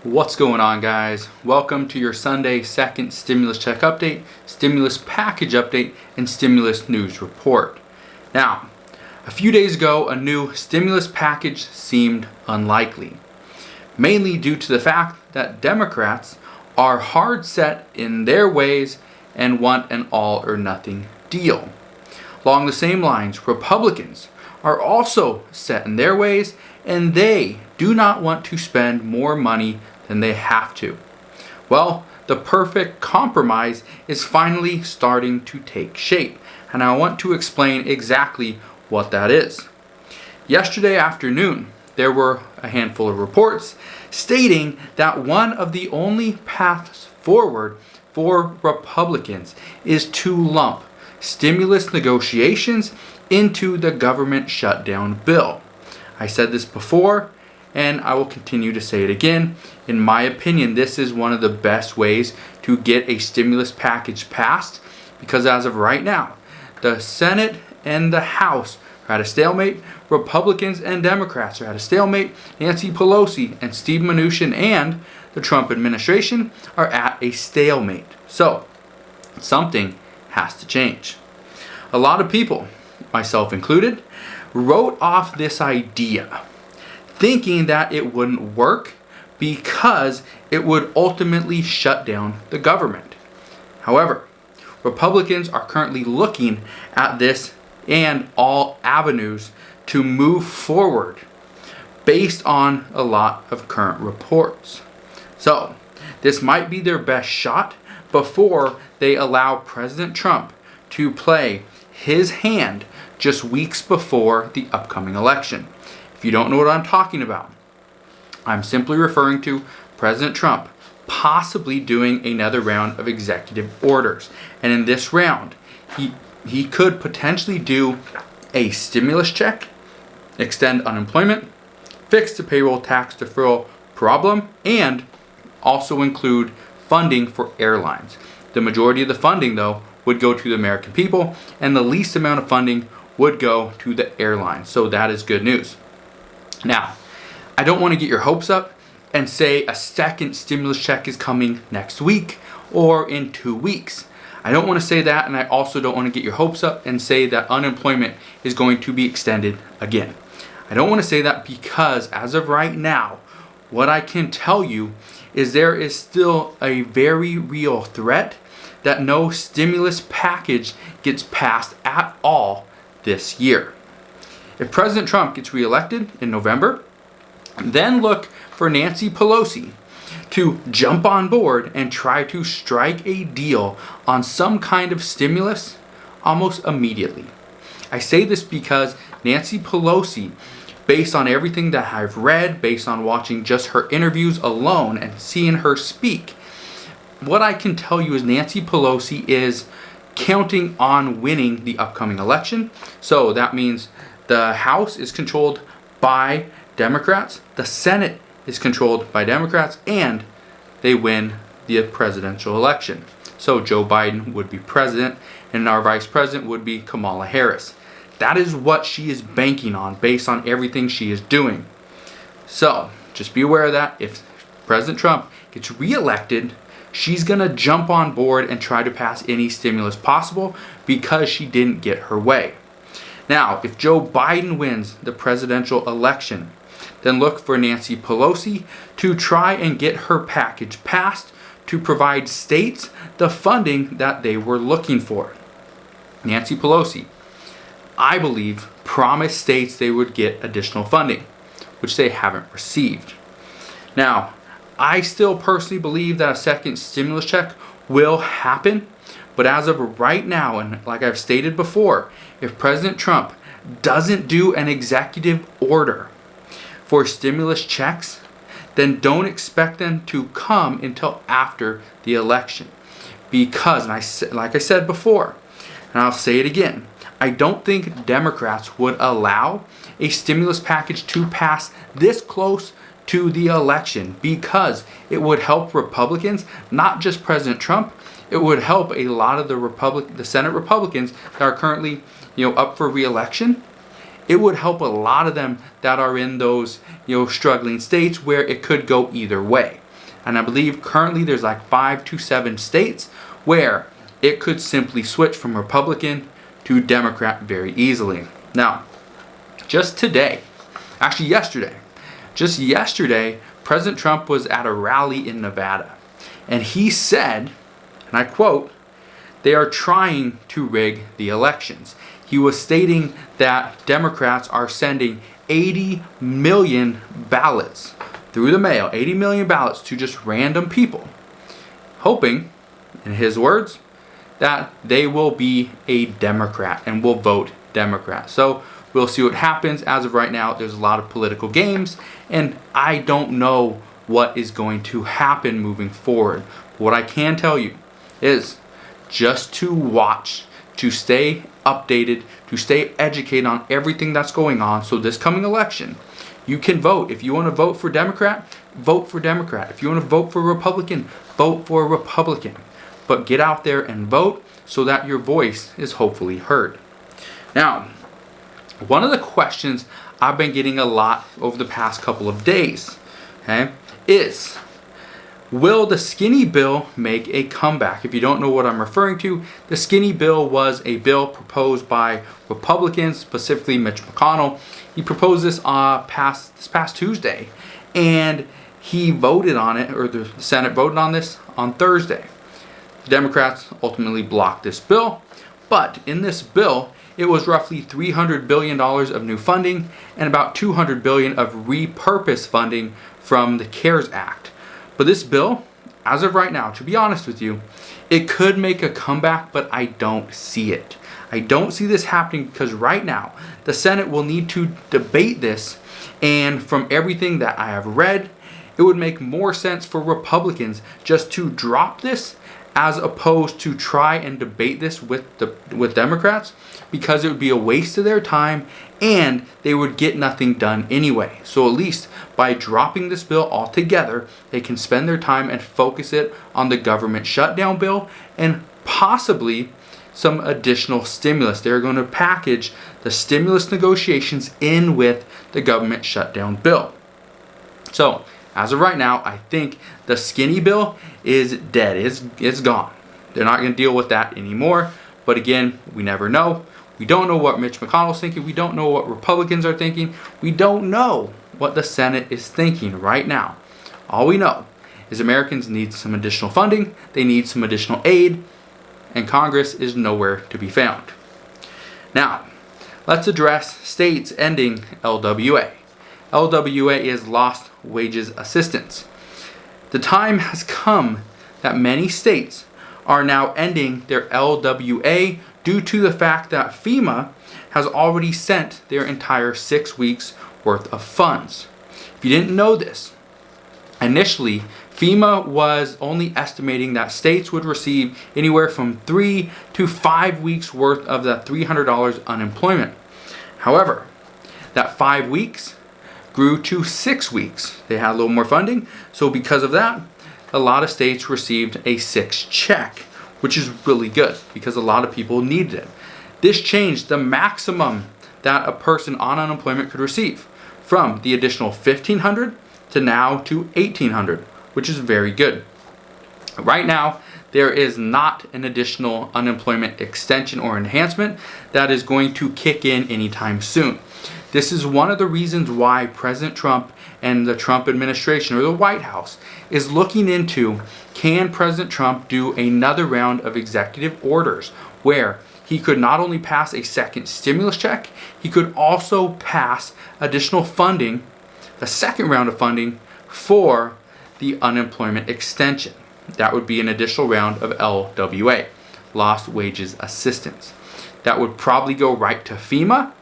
What's going on, guys? Welcome to your Sunday second stimulus check update, stimulus package update, and stimulus news report. Now, a few days ago, a new stimulus package seemed unlikely, mainly due to the fact that Democrats are hard set in their ways and want an all or nothing deal. Along the same lines, Republicans are also set in their ways and they do not want to spend more money than they have to. Well, the perfect compromise is finally starting to take shape, and I want to explain exactly what that is. Yesterday afternoon, there were a handful of reports stating that one of the only paths forward for Republicans is to lump stimulus negotiations into the government shutdown bill. I said this before, and I will continue to say it again. In my opinion, this is one of the best ways to get a stimulus package passed, because as of right now, the Senate and the House are at a stalemate. Republicans and Democrats are at a stalemate. Nancy Pelosi and Steve Mnuchin and the Trump administration are at a stalemate. So, something has to change. A lot of people, myself included, wrote off this idea, thinking that it wouldn't work because it would ultimately shut down the government. However, Republicans are currently looking at this and all avenues to move forward based on a lot of current reports. So, this might be their best shot before they allow President Trump to play his hand just weeks before the upcoming election. If you don't know what I'm talking about, I'm simply referring to President Trump possibly doing another round of executive orders. And in this round, he could potentially do a stimulus check, extend unemployment, fix the payroll tax deferral problem, and also include funding for airlines. The majority of the funding, though, would go to the American people, and the least amount of funding would go to the airlines. So that is good news. Now, I don't want to get your hopes up and say a second stimulus check is coming next week or in 2 weeks. I don't want to say that, and I also don't want to get your hopes up and say that unemployment is going to be extended again. I don't want to say that because as of right now, what I can tell you is there is still a very real threat that no stimulus package gets passed at all this year. If President Trump gets reelected in November, then look for Nancy Pelosi to jump on board and try to strike a deal on some kind of stimulus almost immediately. I say this because Nancy Pelosi, based on everything that I've read, based on watching just her interviews alone and seeing her speak, what I can tell you is Nancy Pelosi is counting on winning the upcoming election. So that means the House is controlled by Democrats, the Senate is controlled by Democrats, and they win the presidential election. So Joe Biden would be president, and our vice president would be Kamala Harris. That is what she is banking on based on everything she is doing. So just be aware of that. If President Trump gets reelected, she's going to jump on board and try to pass any stimulus possible because she didn't get her way. Now, if Joe Biden wins the presidential election, then look for Nancy Pelosi to try and get her package passed to provide states the funding that they were looking for. Nancy Pelosi, I believe, promised states they would get additional funding, which they haven't received. Now, I still personally believe that a second stimulus check will happen, but as of right now, and like I've stated before, if President Trump doesn't do an executive order for stimulus checks, then don't expect them to come until after the election. Because, and like I said before, and I'll say it again, I don't think Democrats would allow a stimulus package to pass this close to the election, because it would help Republicans, not just President Trump. It would help a lot of the Senate Republicans that are currently, up for re-election. It would help a lot of them that are in those, struggling states where it could go either way. And I believe currently there's like 5 to 7 states where it could simply switch from Republican to Democrat very easily. Now, just yesterday, President Trump was at a rally in Nevada. And he said, and I quote, "They are trying to rig the elections." He was stating that Democrats are sending 80 million ballots through the mail, 80 million ballots to just random people, hoping, in his words, that they will be a Democrat and will vote Democrat. So we'll see what happens. As of right now, there's a lot of political games, and I don't know what is going to happen moving forward. What I can tell you is just to watch, to stay updated, to stay educated on everything that's going on. So this coming election, you can vote. If you want to vote for Democrat, vote for Democrat. If you want to vote for Republican, vote for Republican. But get out there and vote so that your voice is hopefully heard. Now, one of the questions I've been getting a lot over the past couple of days, okay, is, will the skinny bill make a comeback? If you don't know what I'm referring to, the skinny bill was a bill proposed by Republicans, specifically Mitch McConnell. He proposed this this past Tuesday, and he voted on it, or the Senate voted on this on Thursday. The Democrats ultimately blocked this bill, but in this bill, it was roughly $300 billion of new funding and about $200 billion of repurposed funding from the CARES Act. But this bill, as of right now, to be honest with you, it could make a comeback, but I don't see it. I don't see this happening because right now, the Senate will need to debate this, and from everything that I have read, it would make more sense for Republicans just to drop this as opposed to try and debate this with Democrats, because it would be a waste of their time and they would get nothing done anyway. So at least by dropping this bill altogether, they can spend their time and focus it on the government shutdown bill and possibly some additional stimulus. They're going to package the stimulus negotiations in with the government shutdown bill. So as of right now, I think the skinny bill is dead. It's gone. They're not going to deal with that anymore. But again, we never know. We don't know what Mitch McConnell's thinking. We don't know what Republicans are thinking. We don't know what the Senate is thinking right now. All we know is Americans need some additional funding. They need some additional aid. And Congress is nowhere to be found. Now, let's address states ending LWA. LWA is lost wages assistance. The time has come that many states are now ending their LWA due to the fact that FEMA has already sent their entire 6 weeks worth of funds. If you didn't know this, initially FEMA was only estimating that states would receive anywhere from 3 to 5 weeks worth of that $300 unemployment. However, that 5 weeks grew to 6 weeks. They had a little more funding, so because of that, a lot of states received a 6th check, which is really good because a lot of people needed it. This changed the maximum that a person on unemployment could receive from the additional $1,500 to now to $1,800, which is very good. Right now, there is not an additional unemployment extension or enhancement that is going to kick in anytime soon. This is one of the reasons why President Trump and the Trump administration, or the White House, is looking into, can President Trump do another round of executive orders where he could not only pass a second stimulus check, he could also pass additional funding, a second round of funding for the unemployment extension. That would be an additional round of LWA, lost wages assistance. That would probably go right to FEMA.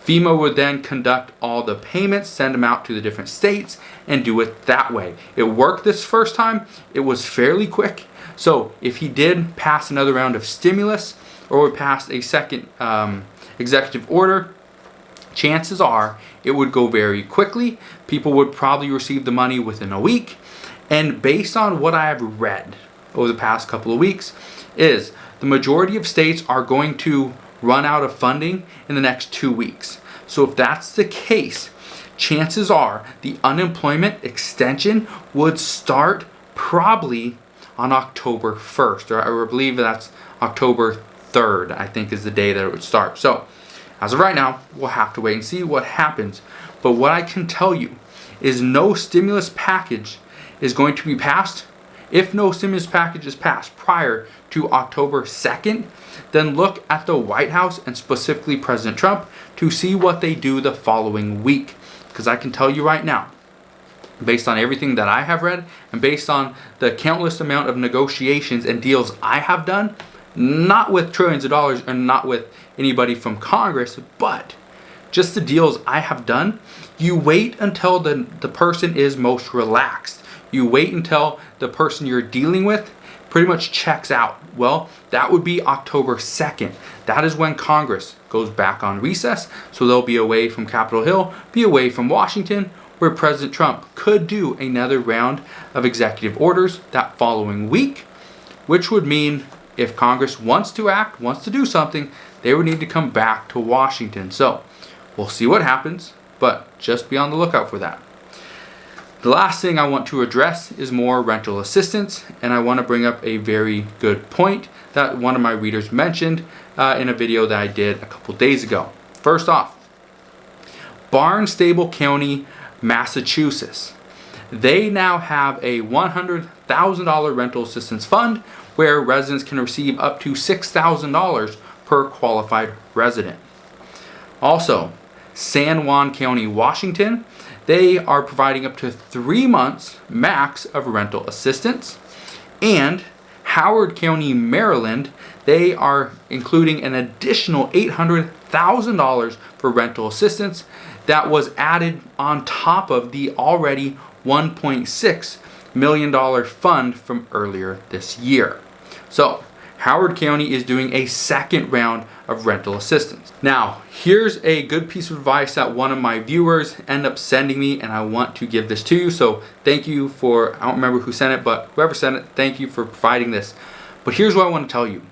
FEMA would then conduct all the payments, send them out to the different states, and do it that way. It worked this first time. It was fairly quick. So if he did pass another round of stimulus or passed a second executive order, chances are it would go very quickly. People would probably receive the money within a week. And based on what I have read over the past couple of weeks, is the majority of states are going to run out of funding in the next 2 weeks. So if that's the case, chances are the unemployment extension would start probably on October 1st, or I believe that's October 3rd, I think is the day that it would start. So as of right now, we'll have to wait and see what happens. But what I can tell you is no stimulus package is going to be passed. If no stimulus package is passed prior to October 2nd, then look at the White House and specifically President Trump to see what they do the following week. Because I can tell you right now, based on everything that I have read and based on the countless amount of negotiations and deals I have done, not with trillions of dollars and not with anybody from Congress, but just the deals I have done, you wait until the person is most relaxed. You wait until the person you're dealing with pretty much checks out. Well, that would be October 2nd. That is when Congress goes back on recess. So they'll be away from Capitol Hill, be away from Washington, where President Trump could do another round of executive orders that following week, which would mean if Congress wants to act, wants to do something, they would need to come back to Washington. So we'll see what happens, but just be on the lookout for that. The last thing I want to address is more rental assistance, and I want to bring up a very good point that one of my readers mentioned in a video that I did a couple days ago. First off, Barnstable County, Massachusetts. They now have a $100,000 rental assistance fund where residents can receive up to $6,000 per qualified resident. Also, San Juan County, Washington, they are providing up to 3 months max of rental assistance. And Howard County, Maryland, they are including an additional $800,000 for rental assistance that was added on top of the already $1.6 million fund from earlier this year. So Howard County is doing a second round of rental assistance. Now, here's a good piece of advice that one of my viewers ended up sending me, and I want to give this to you. So thank you for, I don't remember who sent it, but whoever sent it, thank you for providing this. But here's what I want to tell you.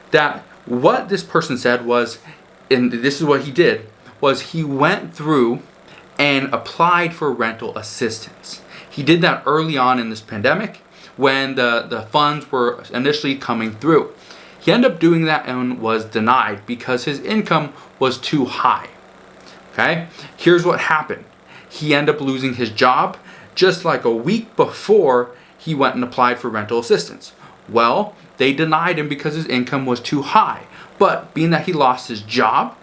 That what this person said was, and this is what he did, was he went through and applied for rental assistance. He did that early on in this pandemic when the funds were initially coming through. He ended up doing that and was denied because his income was too high. Okay? Here's what happened. He ended up losing his job just like a week before he went and applied for rental assistance. Well, they denied him because his income was too high. But being that he lost his job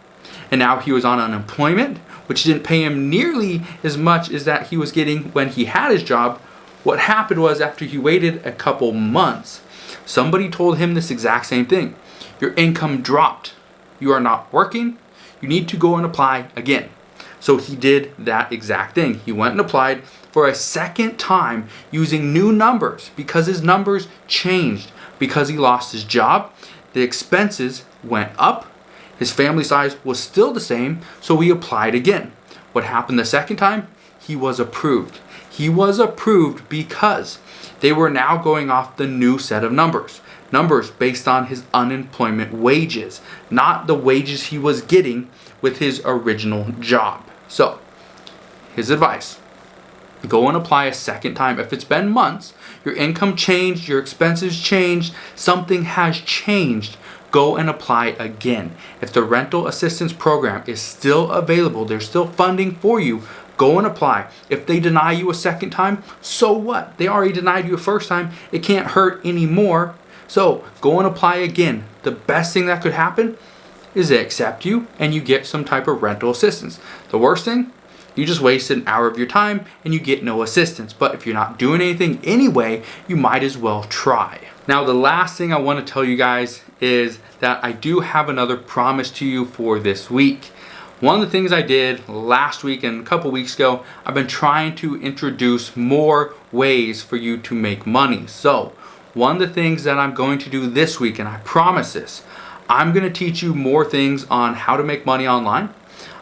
and now he was on unemployment, which didn't pay him nearly as much as that he was getting when he had his job, what happened was after he waited a couple months, somebody told him this exact same thing. Your income dropped. You are not working. You need to go and apply again. So he did that exact thing. He went and applied for a second time using new numbers because his numbers changed. Because he lost his job, the expenses went up. His family size was still the same, so he applied again. What happened the second time? He was approved. He was approved because they were now going off the new set of numbers. Numbers based on his unemployment wages, not the wages he was getting with his original job. So, his advice. Go and apply a second time. If it's been months, your income changed, your expenses changed, something has changed, go and apply again. If the rental assistance program is still available, there's still funding for you, go and apply. If they deny you a second time, so what? They already denied you a first time. It can't hurt anymore. So go and apply again. The best thing that could happen is they accept you and you get some type of rental assistance. The worst thing, you just wasted an hour of your time and you get no assistance. But if you're not doing anything anyway, you might as well try. Now, the last thing I want to tell you guys is that I do have another promise to you for this week. One of the things I did last week and a couple weeks ago, I've been trying to introduce more ways for you to make money. So, one of the things that I'm going to do this week, and I promise this, I'm going to teach you more things on how to make money online.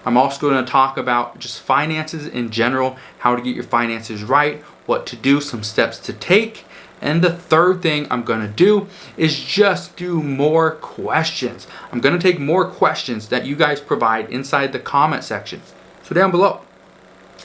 I'm also going to talk about just finances in general, how to get your finances right, what to do, some steps to take. And the third thing I'm going to do is just do more questions. I'm going to take more questions that you guys provide inside the comment section. So down below,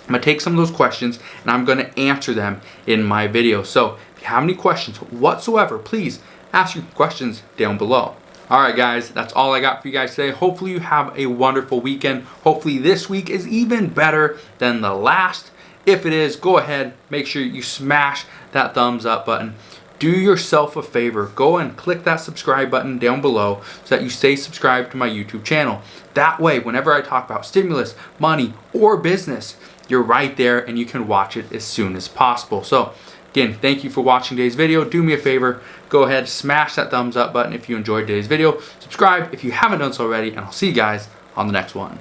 I'm going to take some of those questions and I'm going to answer them in my video. So if you you have any questions whatsoever, please ask your questions down below. Alright guys, that's all I got for you guys today. Hopefully you have a wonderful weekend. Hopefully this week is even better than the last. If it is, go ahead, make sure you smash that thumbs up button. Do yourself a favor, go and click that subscribe button down below so that you stay subscribed to my YouTube channel. That way, whenever I talk about stimulus, money, or business, you're right there and you can watch it as soon as possible. So again, thank you for watching today's video. Do me a favor, go ahead, smash that thumbs up button if you enjoyed today's video. Subscribe if you haven't done so already, and I'll see you guys on the next one.